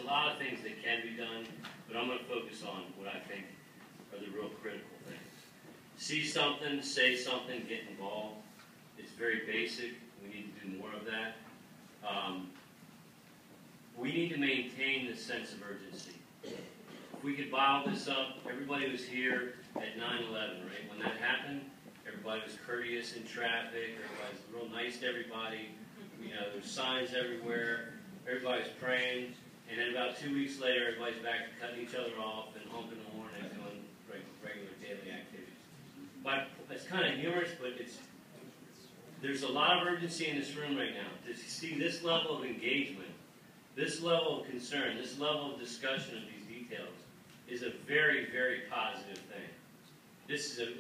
lot of things that can be done, but I'm going to focus on what I think are the real critical things. See something, say something, get involved. It's very basic. We need to do more of that. We need to maintain this sense of urgency. If we could bottle this up, everybody was here at 9/11, right? When that happened, everybody was courteous in traffic, everybody was real nice to everybody. You know, there's signs everywhere, everybody's praying, and then about 2 weeks later, everybody's back to cutting each other off and honking the horn and doing regular daily activities. But it's kind of humorous, but there's a lot of urgency in this room right now. To see this level of engagement, this level of concern, this level of discussion of these details is a very, very positive thing.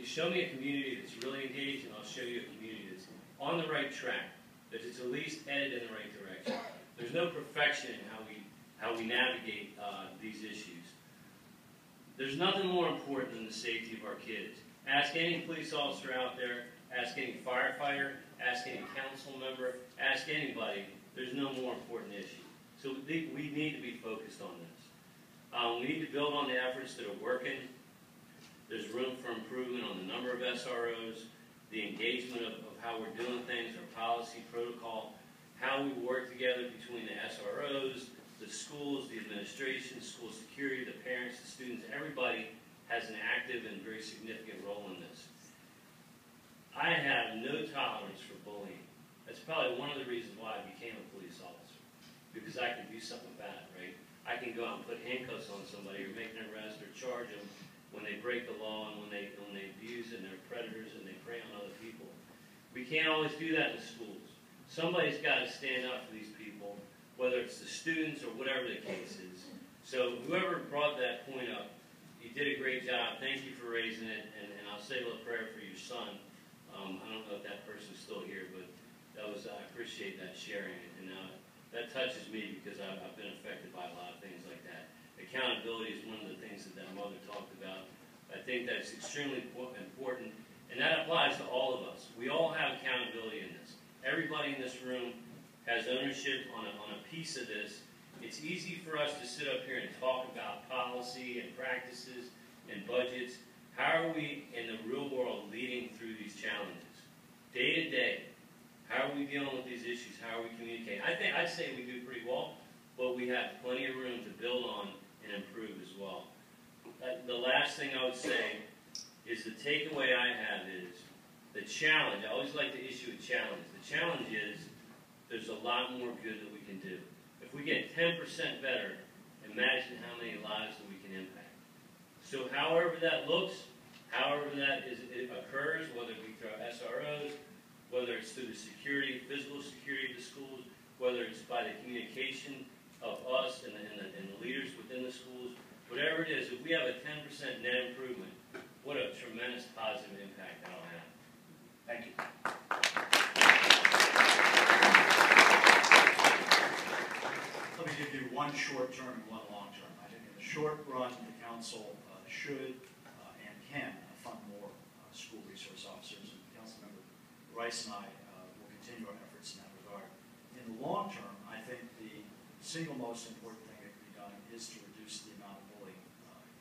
Show me a community that's really engaged, and I'll show you a community that's on the right track, that it's at least headed in the right direction. There's no perfection in how we navigate these issues. There's nothing more important than the safety of our kids. Ask any police officer out there, ask any firefighter, ask any council member, ask anybody. There's no more important issue. So we need to be focused on this. We need to build on the efforts that are working. There's room for improvement on the number of SROs, the engagement of how we're doing things, our policy, protocol, how we work together between the SROs, the schools, the administration, school security, the parents, the students. Everybody has an active and very significant role in this. I have no tolerance for bullying. That's probably one of the reasons why I became a police officer, because I can do something about it, right? I can go out and put handcuffs on somebody or make an arrest or charge them when they break the law and when they abuse and they're predators and they prey on other people. We can't always do that in the schools. Somebody's got to stand up for these people, whether it's the students or whatever the case is. So whoever brought that point up, you did a great job. Thank you for raising it, and I'll say a little prayer for your son. I don't know if that person's still here, but I appreciate that sharing. And that touches me because I've been affected by a lot of things like that. Accountability is one of the things that mother talked about. I think that's extremely important, and that applies to all of us. We all have accountability in this. Everybody in this room has ownership on a piece of this. It's easy for us to sit up here and talk about policy and practices and budgets. How are we in the real world leading through these challenges? Day to day, how are we dealing with these issues? How are we communicating? I'd say we do pretty well, but we have plenty of room to build on and improve as well. The last thing I would say is the takeaway I have is the challenge. I always like to issue a challenge. The challenge is there's a lot more good that we can do. If we get 10% better, imagine how many lives that we can impact. So however that looks, however that it occurs, whether it be through SROs, whether it's through the security, physical security of the schools, whether it's by the communication of us and the leaders within the schools, whatever it is, if we have a 10% net improvement, what a tremendous positive impact that will have. Thank you. Let me give you one short term and one long term. I think in the short run, the council should and can fund more school resource officers. And Councilmember Rice and I will continue our efforts in that regard. In the long term, I think the single most important thing that can be done is to reduce the amount of bullying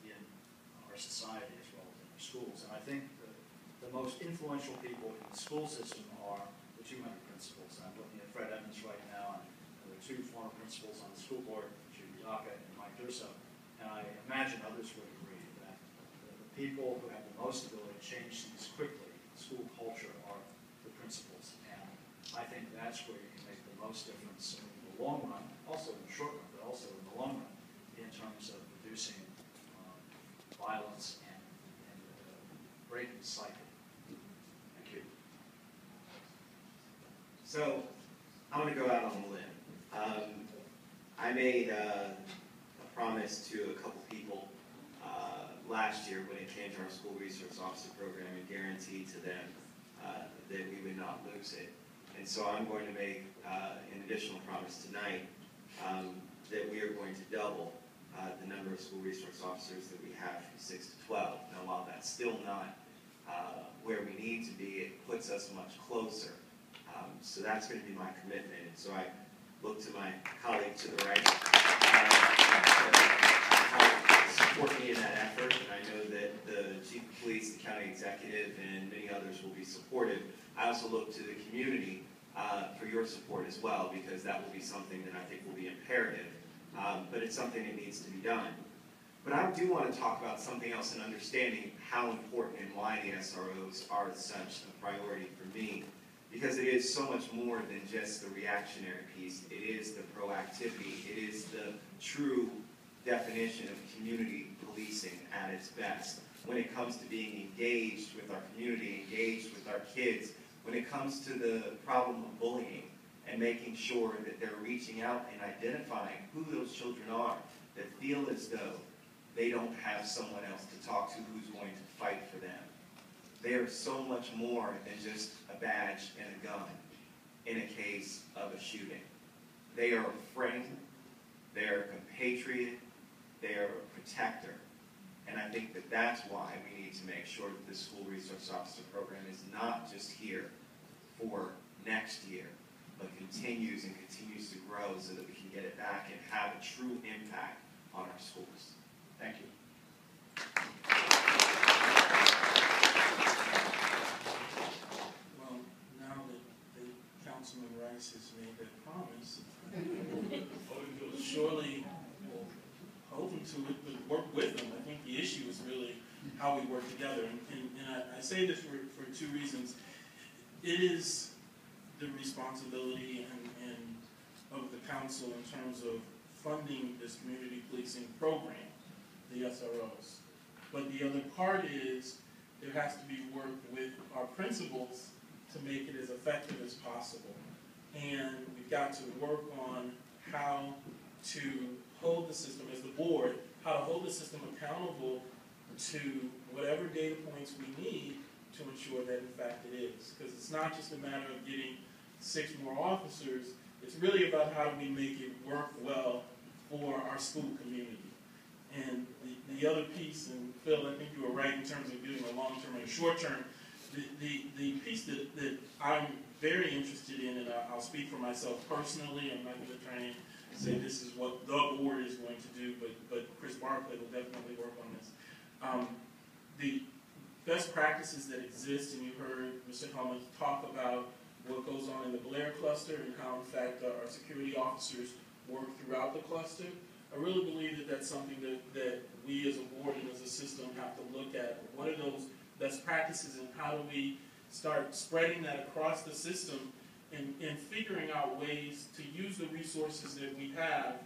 in our society as well as in our schools. And I think the most influential people in the school system are the two member principals. And I'm looking at Fred Evans right now, and the two former principals on the school board, Judy Daka and Mike Durso. And I imagine others would agree that the people who have the most ability to change things quickly in school culture are the principals. And I think that's where you can make the most difference in the long run, also in the short run, but also in the long run, in terms of reducing violence and breaking the cycle. Thank you. So, I'm going to go out on a limb. I made a promise to a couple people last year when it came to our school resource officer program and guaranteed to them that we would not lose it. And so I'm going to make an additional promise tonight that we are going to double the number of school resource officers that we have from 6 to 12. Now, while that's still not where we need to be, it puts us much closer. So that's going to be my commitment. And so I look to my colleague to the right. support me in that effort, and I know that the Chief of Police, the County Executive, and many others will be supportive. I also look to the community for your support as well, because that will be something that I think will be imperative, but it's something that needs to be done. But I do want to talk about something else and understanding how important and why the SROs are such a priority for me, because it is so much more than just the reactionary piece. It is the proactivity. It is the true definition of community policing at its best. When it comes to being engaged with our community, engaged with our kids, when it comes to the problem of bullying and making sure that they're reaching out and identifying who those children are that feel as though they don't have someone else to talk to who's going to fight for them. They are so much more than just a badge and a gun in a case of a shooting. They are a friend, they are a compatriot, they are a protector. And I think that that's why we need to make sure that this school resource officer program is not just here for next year, but continues and continues to grow so that we can get it back and have a true impact on our schools. Thank you. Well, now that Councilman Rice has made that promise, surely we'll hold him to it, but work with him. I think the issue is really how we work together. And I say this for two reasons. It is the responsibility and of the council in terms of funding this community policing program, the SROs. But the other part is there has to be work with our principals to make it as effective as possible. And we've got to work on how to hold the system, as the board, how to hold the system accountable to whatever data points we need to ensure that in fact it is. Because it's not just a matter of getting 6 more officers, it's really about how do we make it work well for our school community. And the other piece, and Phil, I think you were right in terms of doing a long-term and a short-term, the piece that I'm very interested in, and I'll speak for myself personally, I'm not going to try and say this is what the board is going to do, but Chris Barclay will definitely work on this. The best practices that exist, and you heard Mr. Hellman talk about what goes on in the Blair cluster and how, in fact, our security officers work throughout the cluster. I really believe that that's something that we as a board and as a system have to look at. What are those best practices and how do we start spreading that across the system and figuring out ways to use the resources that we have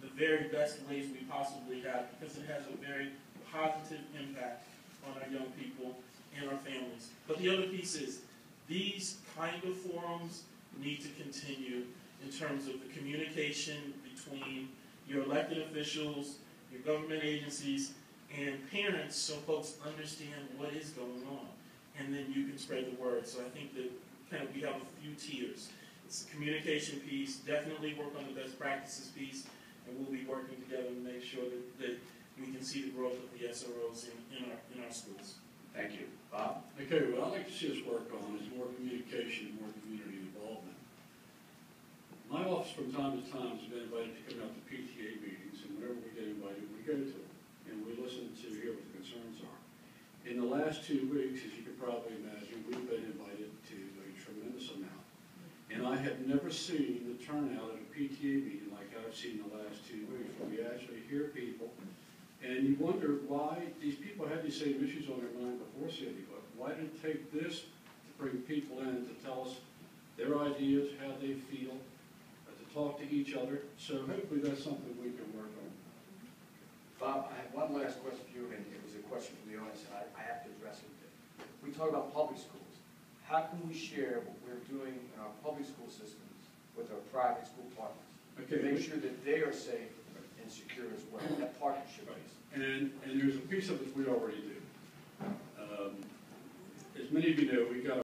the very best ways we possibly have, because it has a very positive impact on our young people and our families. But the other piece is these kind of forums need to continue in terms of the communication between your elected officials, your government agencies, and parents, so folks understand what is going on. And then you can spread the word. So I think that we have a few tiers. It's the communication piece, definitely work on the best practices piece, and we'll be working together to make sure that we can see the growth of the SROs in our schools. Thank you. Bob? Okay, what I'd like to see us work on is more communication, more community involvement. My office from time to time has been invited to come out to PTA meetings, and whenever we get invited, we go to them, and we listen to hear what the concerns are. In the last 2 weeks, as you can probably imagine, we've been invited to a tremendous amount. And I have never seen the turnout at a PTA meeting like I've seen the last 2 weeks, where we actually hear people, and you wonder why these people had these same issues on their mind before Sandy Hook. Why did it take this to bring people in to tell us their ideas, how they feel, to talk to each other? So hopefully that's something we can work on. Bob, I have one last question for you, and it was a question from the audience, and I have to address it. We talk about public schools. How can we share what we're doing in our public school systems with our private school partners? Okay. To make sure that they are safe and secure as well, that partnership piece. And there's a piece of it we already do. As many of you know, we got